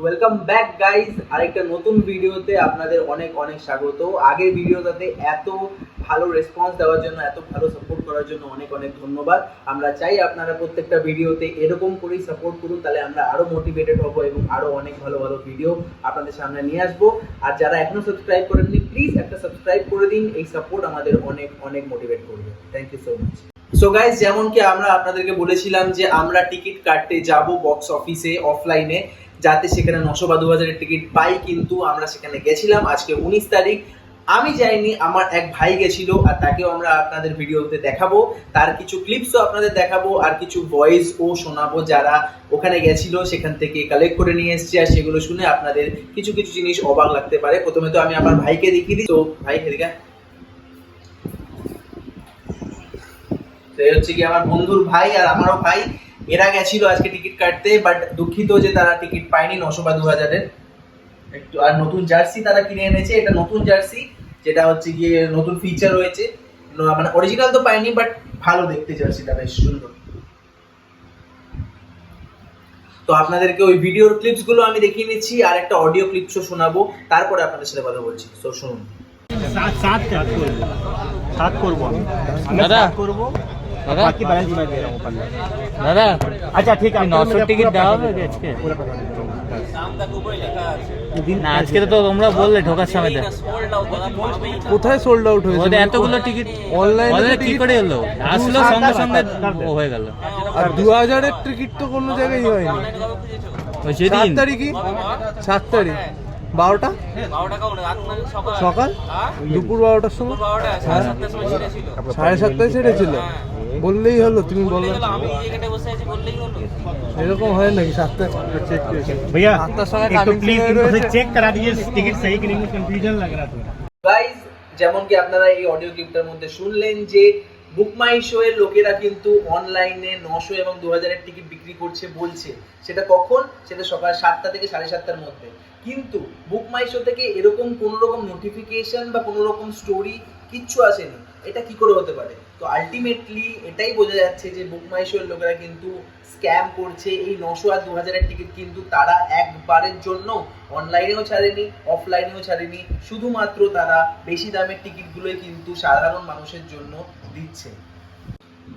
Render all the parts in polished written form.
Welcome back guys, আরেকটা নতুন ভিডিওতে আপনাদের অনেক অনেক স্বাগত। আগের ভিডিওটাতে এত ভালো রেসপন্স দেওয়ার জন্য, এত ভালো সাপোর্ট করার জন্য অনেক অনেক ধন্যবাদ। আমরা চাই আপনারা প্রত্যেকটা ভিডিওতে এরকম করেই সাপোর্ট করুন, তাহলে আমরা আরো মোটিভেটেড হব এবং আরো অনেক ভালো ভালো ভিডিও আপনাদের সামনে নিয়ে আসবো। আর যারা এখনো সাবস্ক্রাইব করেননি, প্লিজ একটা সাবস্ক্রাইব করে দিন। এই সাপোর্ট আমাদের অনেক অনেক মোটিভেট করবে। Thank you so much. So guys, যেমন কি আমরা আপনাদেরকে বলেছিলাম যে আমরা টিকিট কাটতে যাব বক্স অফিসে অফলাইনে, যাতে সেখানে 900 বা 2000-এর টিকিট পাই। কিন্তু আমরা সেখানে গেছিলাম আজকে 19 তারিখ। আমি যাইনি, আমার এক ভাই গেছিল, আর তাকেও আমরা আপনাদের ভিডিওতে দেখাবো। তার কিছু ক্লিপসও আপনাদের দেখাবো, আর কিছু ভয়েসও শোনাবো যারা ওখানে গেছিল, সেখান থেকে কালেক্ট করে নিয়ে এসেছে। আর সেগুলো শুনে আপনাদের কিছু কিছু জিনিস অবাক লাগতে পারে। প্রথমে তো আমি আমার ভাইকে দেখিয়ে দিই। তো ভাই, এদিকে হচ্ছে কি আমার বন্ধুর ভাই আর আমারও ভাই, এরা গেছিল আজকে টিকিট কাটতে, বাট দুঃখিত যে তারা টিকিট পায়নি 900 বা 2000-এর। একটু আর নতুন জার্সি তারা কিনে এনেছে, এটা নতুন জার্সি, যেটা হচ্ছে গিয়ে নতুন ফিচার রয়েছে। মানে অরিজিনাল তো পাইনি, বাট ভালো দেখতে জার্সিটা, বেশ সুন্দর। তো আপনাদেরকে ওই ভিডিওর ক্লিপস গুলো আমি দেখিয়ে নিচ্ছি, আর একটা অডিও ক্লিপসও শোনাবো, তারপরে আপনাদের সাথে কথা বলছি। তো শুনুন। सात করবো দাদা, করবো বাকি ব্যালেন্স मैं दे रहा हूं 15 দাদা। আচ্ছা ঠিক আছে, 900 টিকিট দেওয়া হবে আজকে না? আজকে তো তোমরা বললে ঢোকার সময় দেখ। কোথায় সোল্ড আউট হয়েছে? ওদের এতগুলো টিকিট অনলাইনে কি করে এলো? আসলো সঙ্গে সঙ্গে হয়ে গেল। আর 2000-এর টিকিট তো কোনো জায়গায় হয়নি। ওই যেদিন 7 তারিখই, 7 তারিখ 12টা সকাল, দুপুর 12টার সময়, 7:30টায় ছেড়েছিল। বললেই হলো, তুমি বললে এরকম হয় নাকি? 7টা भैया 7টার সময় एक तो प्लीज इनको चेक करा दीजिए टिकट सही कि नहीं, मुझे कंफ्यूजन लग रहा था। গাইজ, যেমন কি আপনারা এই অডিও ক্লিপটার মধ্যে শুনলেন যে বুক মাই শো এর লোকেরা কিন্তু অনলাইনে 900 এবং 2000-এর টিকিট বিক্রি করছে বলছে। সেটা কখন? সেটা সকাল 7টা থেকে 7:30টার মধ্যে। কিন্তু বুক মাই শো থেকে এরকম কোনো রকম নোটিফিকেশন বা কোনো রকম স্টোরি কিচ্ছু আসেনি। এটা কি করে হতে পারে? তো আলটিমেটলি এটাই বোঝা যাচ্ছে যে বুক মাই শো এর লোকেরা কিন্তু স্ক্যাম করছে। এই 900 আর 2000-এর টিকিট কিন্তু তারা একবারের জন্য অনলাইনেও ছাড়েনি, অফলাইনেও ছাড়েনি। শুধুমাত্র তারা বেশি দামের টিকিটগুলোই কিন্তু সাধারণ মানুষের জন্য দিচ্ছে।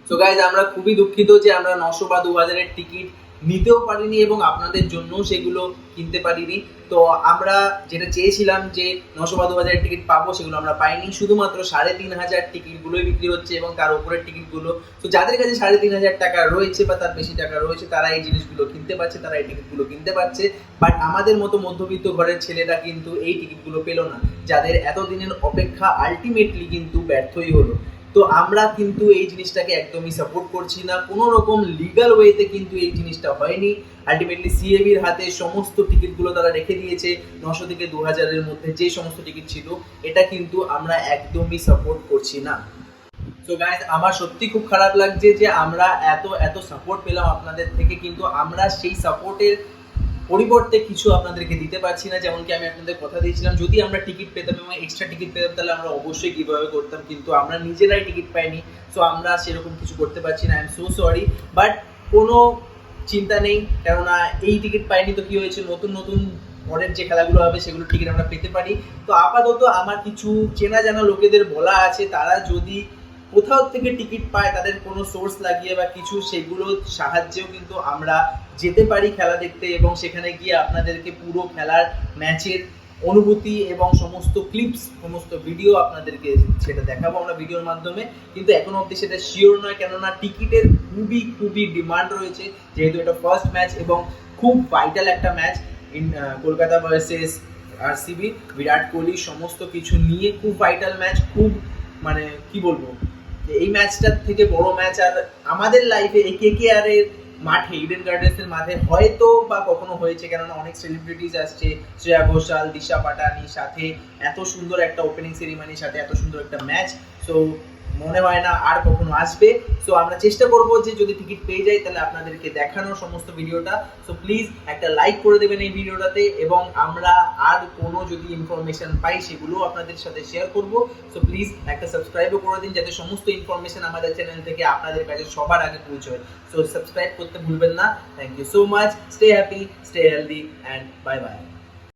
সো গাইজ, আমরা খুবই দুঃখিত যে আমরা 900 বা 2000-এর টিকিট নিতেও পারিনি এবং আপনাদের জন্য সেগুলো কিনতে পারিনি। তো আমরা যেটা চেয়েছিলাম যে 900 বা 2000-এর টিকিট পাবো, সেগুলো আমরা পাইনি। শুধুমাত্র 3500 টিকিটগুলোই বিক্রি হচ্ছে এবং তার উপরের টিকিটগুলো। তো যাদের কাছে 3500 টাকা রয়েছে বা তার বেশি টাকা রয়েছে, তারা এই জিনিসগুলো কিনতে পারছে, তারা এই টিকিটগুলো কিনতে পারছে। বাট আমাদের মতো মধ্যবিত্ত ঘরের ছেলেরা কিন্তু এই টিকিটগুলো পেলো না, যাদের এতদিনের অপেক্ষা আলটিমেটলি কিন্তু ব্যর্থই হলো। তো আমরা কিন্তু এই জিনিসটাকে একদমই সাপোর্ট করছি না। কোনো রকম লিগ্যাল ওয়েতে কিন্তু এই জিনিসটা হয়নি। আলটিমেটলি সিএবির হাতে সমস্ত টিকিটগুলো তারা রেখে দিয়েছে। 900 থেকে 2000-এর মধ্যে যে সমস্ত টিকিট ছিল, এটা কিন্তু আমরা একদমই সাপোর্ট করছি না। তো গাইজ, আমার সত্যি খুব খারাপ লাগছে যে আমরা এত সাপোর্ট পেলাম আপনাদের থেকে, কিন্তু আমরা সেই সাপোর্টের পরিবর্তে কিছু আপনাদেরকে দিতে পারছি না। যেমন কি আমি আপনাদের কথা দিয়েছিলাম, যদি আমরা টিকিট পেতাম এবং এক্সট্রা টিকিট পেতাম, তাহলে আমরা অবশ্যই গিভঅ্যাওয়ে করতাম। কিন্তু আমরা নিজেরাই টিকিট পাইনি, সো আমরা সেরকম কিছু করতে পারছি না। I am so sorry, but কোনো চিন্তা নেই, কেননা এই টিকিট পাইনি তো কি হয়েছে, নতুন নতুন পরের যে খেলাগুলো হবে সেগুলো টিকিট আমরা পেতে পারি। তো আপাতত আমার কিছু চেনা জানা লোকেদের বলা আছে, তারা যদি কোথাও থেকে টিকিট পায়, তাদের কোনো সোর্স লাগিয়ে বা কিছু, সেগুলোর সাহায্যেও কিন্তু আমরা যেতে পারি খেলা দেখতে, এবং সেখানে গিয়ে আপনাদেরকে পুরো খেলার ম্যাচের অনুভূতি এবং সমস্ত ক্লিপস, সমস্ত ভিডিও আপনাদেরকে সেটা দেখাবো আমরা ভিডিওর মাধ্যমে। কিন্তু এখনো অবধি সেটা শিওর নয়, কেননা টিকিটের খুবই ডিমান্ড রয়েছে, যেহেতু এটা ফার্স্ট ম্যাচ এবং খুব ভাইটাল একটা match. Kolkata versus RCB, Virat Kohli, সমস্ত কিছু নিয়ে খুব ভাইটাল ম্যাচ। খুব মানে কি বলবো, এই ম্যাচটার থেকে বড় ম্যাচ আর আমাদের লাইফে এই কেকেআর এর মাঠে, ইডেন গার্ডেন্সের মাঠে হয়তো বা কখনো হয়েছে, কেননা অনেক সেলিব্রিটিস আসছে, শ্রেয়া ঘোষাল, দিশা পাটানি, সাথে এত সুন্দর একটা ওপেনিং সেরিমনির সাথে এত সুন্দর একটা ম্যাচ। সো মনে হয় না আর কখনো আসবে। সো আমরা চেষ্টা করব যে যদি টিকিট পেয়ে যাই তাহলে আপনাদেরকে দেখানোর সমস্ত ভিডিওটা। সো প্লিজ একটা লাইক করে দেবেন এই ভিডিওটাতে, এবং আমরা আর কোনো যদি ইনফরমেশন পাই সেগুলো আপনাদের সাথে শেয়ার করব। সো প্লিজ একটা সাবস্ক্রাইবও করে দিন যাতে সমস্ত ইনফরমেশন আমাদের চ্যানেল থেকে আপনাদের কাছে সবার আগে পৌঁছয়। সো সাবস্ক্রাইব করতে ভুলবেন না। Thank you so much, stay happy, stay healthy and bye by.